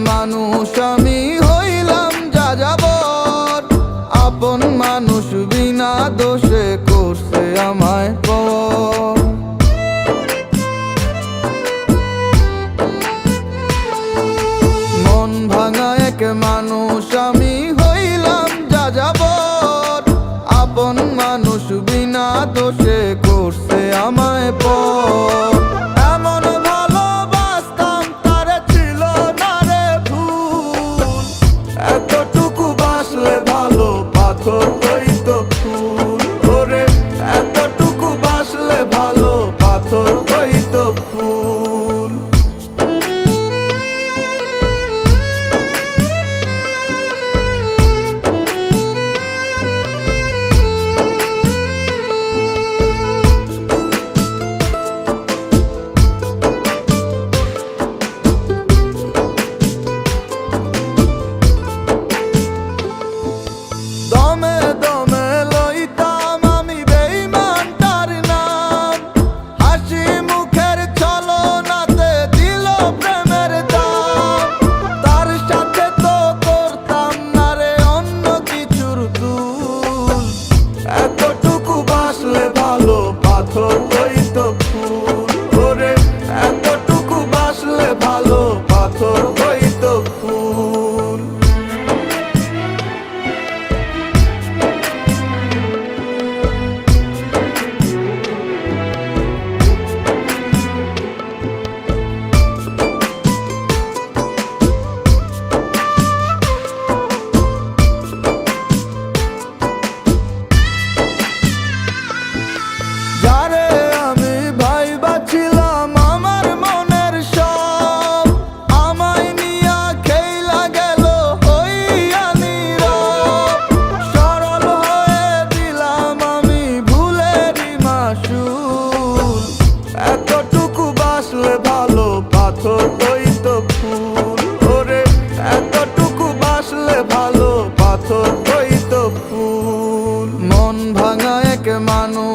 মানুষ আমি হইলাম যাযাবর, আপন মানুষ বিনা দোষে করছে আমায় পর। মন ভাঙা এক মানুষ আমি হইলাম যাযাবর, আপন মানুষ বিনা দোষে করছে আমায় পর। এমন ভালোবাসতাম তারে ছিল না রে ভুল, এতটুকু বাসলে ভালো পাথর হইতো ফুল। ওরে এতটুকু বাসলে ভালো পাথর হইতো ফুল। দমে দমে লইতাম আমি বেঈমানটার নাম, হাসি মুখের ছলনাতে দিল প্রেমের দাম। তার সাথে তো করতাম না রে অন্য কিছুর দুল, এতটুকু বাসলে ভালো পাথর হইতো ফুল। ওরে এতটুকু বাসলে ভালো পাথর হইতো ফুল। যারে আমি ভাইবা ছিলাম আমার মনের সব, আমায় নিয়া খেলা গেল হইয়া নীরব। সরল হয়ে দিলাম আমি ভুলেরই মাসুল, এতটুকু বাসলে ভালো পাথর হইতো ফুল। ওরে এতটুকু বাসলে ভালো পাথর হইতো ফুল। মন ভাঙা এক মানুষ